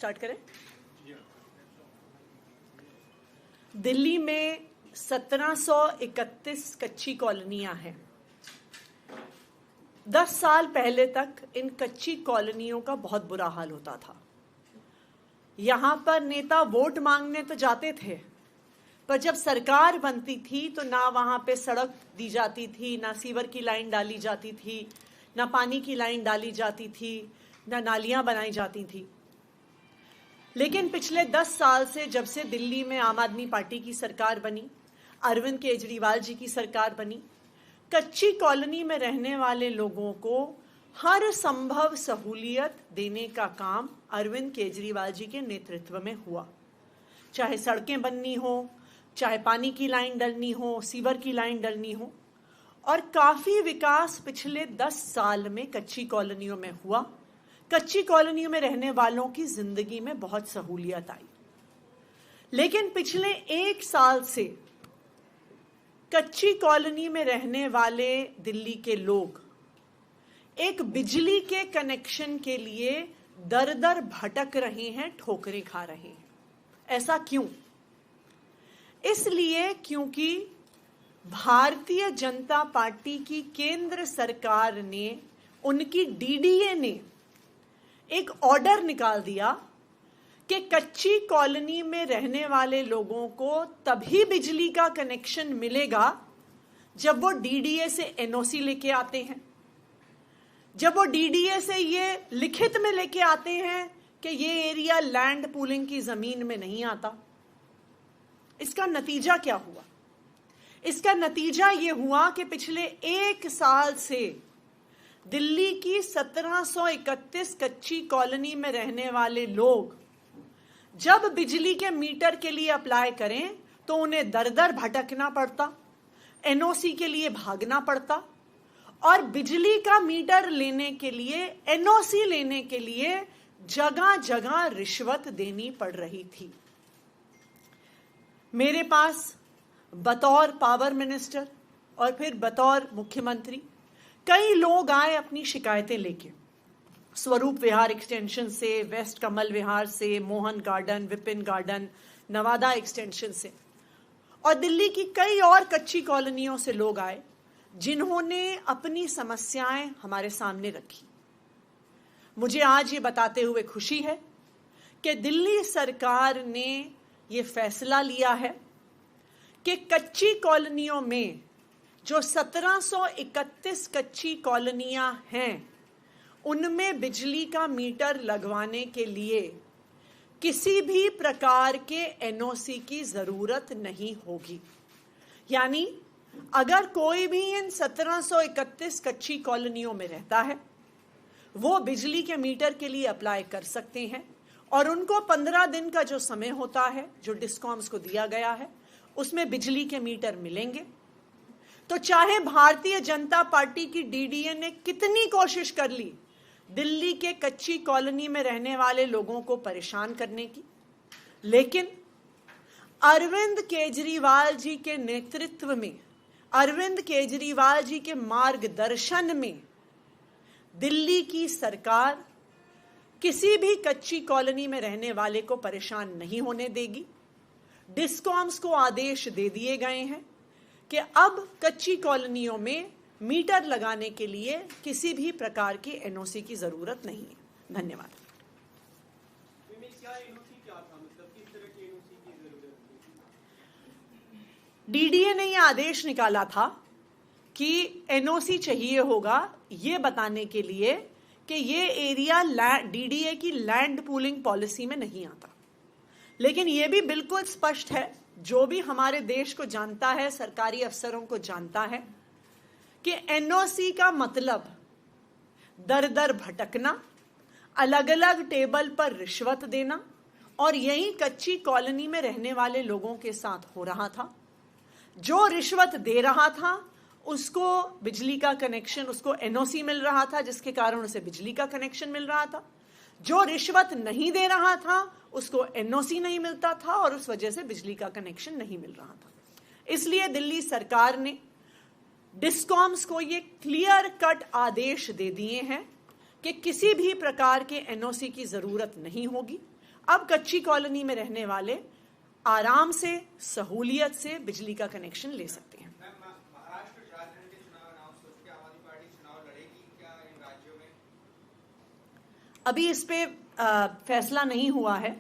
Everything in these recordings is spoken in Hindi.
स्टार्ट करें। दिल्ली में 1731 कच्ची कॉलोनियां हैं। 10 साल पहले तक इन कच्ची कॉलोनियों का बहुत बुरा हाल होता था। यहां पर नेता वोट मांगने तो जाते थे, पर जब सरकार बनती थी तो ना वहां पे सड़क दी जाती थी, ना सीवर की लाइन डाली जाती थी, ना पानी की लाइन डाली जाती थी, ना नालियां बनाई जाती थी। लेकिन पिछले 10 साल से, जब से दिल्ली में आम आदमी पार्टी की सरकार बनी, अरविंद केजरीवाल जी की सरकार बनी, कच्ची कॉलोनी में रहने वाले लोगों को हर संभव सहूलियत देने का काम अरविंद केजरीवाल जी के नेतृत्व में हुआ। चाहे सड़कें बननी हो, चाहे पानी की लाइन डलनी हो, सीवर की लाइन डलनी हो, और काफी विकास पिछले 10 साल में कच्ची कॉलोनियों में हुआ। कच्ची कॉलोनियों में रहने वालों की जिंदगी में बहुत सहूलियत आई। लेकिन पिछले 1 साल से कच्ची कॉलोनी में रहने वाले दिल्ली के लोग एक बिजली के कनेक्शन के लिए दर दर भटक रहे हैं, ठोकरें खा रहे हैं। ऐसा क्यों? इसलिए क्योंकि भारतीय जनता पार्टी की केंद्र सरकार ने, उनकी डीडीए ने एक ऑर्डर निकाल दिया कि कच्ची कॉलोनी में रहने वाले लोगों को तभी बिजली का कनेक्शन मिलेगा जब वो डीडीए से एनओसी लेके आते हैं, जब वो डीडीए से ये लिखित में लेके आते हैं कि ये एरिया लैंड पूलिंग की जमीन में नहीं आता। इसका नतीजा क्या हुआ? इसका नतीजा ये हुआ कि पिछले 1 साल से दिल्ली की 1731 कच्ची कॉलोनी में रहने वाले लोग जब बिजली के मीटर के लिए अप्लाई करें तो उन्हें दर दर भटकना पड़ता, एनओसी के लिए भागना पड़ता, और बिजली का मीटर लेने के लिए, एनओसी लेने के लिए जगह जगह रिश्वत देनी पड़ रही थी। मेरे पास बतौर पावर मिनिस्टर और फिर बतौर मुख्यमंत्री कई लोग आए अपनी शिकायतें लेके, स्वरूप विहार एक्सटेंशन से, वेस्ट कमल विहार से, Mohan garden, Vipin garden, Nawada extension से, और दिल्ली की कई और कच्ची कॉलोनियों से लोग आए जिन्होंने अपनी समस्याएं हमारे सामने रखी। मुझे आज ये बताते हुए खुशी है कि दिल्ली सरकार ने ये फैसला लिया है कि कच्ची कॉलोनियों में जो 1731 कच्ची कॉलोनियां हैं, उनमें बिजली का मीटर लगवाने के लिए किसी भी प्रकार के एनओसी की जरूरत नहीं होगी। यानी अगर कोई भी इन 1731 कच्ची कॉलोनियों में रहता है, वो बिजली के मीटर के लिए अप्लाई कर सकते हैं, और उनको 15 दिन का जो समय होता है, जो डिस्कॉम्स को दिया गया है, उसमें बिजली के मीटर मिलेंगे। तो चाहे भारतीय जनता पार्टी की डीडीए ने कितनी कोशिश कर ली दिल्ली के कच्ची कॉलोनी में रहने वाले लोगों को परेशान करने की, लेकिन अरविंद केजरीवाल जी के नेतृत्व में, अरविंद केजरीवाल जी के मार्गदर्शन में दिल्ली की सरकार किसी भी कच्ची कॉलोनी में रहने वाले को परेशान नहीं होने देगी। डिस्कॉम्स को आदेश दे दिए गए हैं कि अब कच्ची कॉलोनियों में मीटर लगाने के लिए किसी भी प्रकार की एनओसी की जरूरत नहीं है। धन्यवाद। डीडीए ने यह आदेश निकाला था कि एनओसी चाहिए होगा ये बताने के लिए कि ये एरिया डीडीए की लैंड पूलिंग पॉलिसी में नहीं आता। लेकिन यह भी बिल्कुल स्पष्ट है, जो भी हमारे देश को जानता है, सरकारी अफसरों को जानता है, कि एनओसी का मतलब दर दर भटकना, अलग अलग टेबल पर रिश्वत देना, और यही कच्ची कॉलोनी में रहने वाले लोगों के साथ हो रहा था। जो रिश्वत दे रहा था उसको बिजली का कनेक्शन, उसको एनओसी मिल रहा था, जिसके कारण उसे बिजली का कनेक्शन मिल रहा था। जो रिश्वत नहीं दे रहा था उसको एनओसी नहीं मिलता था, और उस वजह से बिजली का कनेक्शन नहीं मिल रहा था। इसलिए दिल्ली सरकार ने डिस्कॉम्स को ये क्लियर कट आदेश दे दिए हैं कि किसी भी प्रकार के एनओसी की जरूरत नहीं होगी। अब कच्ची कॉलोनी में रहने वाले आराम से, सहूलियत से बिजली का कनेक्शन ले सकते हैं। महाराष्ट्र झारखंड के चुनाव अनाउंस हो चुके, आम आदमी पार्टी चुनाव लड़ेगी क्या इन राज्यों में? अभी इस पे फैसला नहीं हुआ है।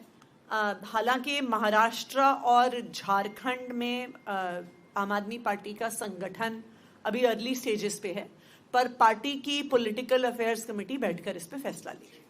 हालांकि महाराष्ट्र और झारखंड में आम आदमी पार्टी का संगठन अभी अर्ली स्टेजेस पे है, पर पार्टी की पॉलिटिकल अफेयर्स कमेटी बैठकर इस पे फैसला लेगी।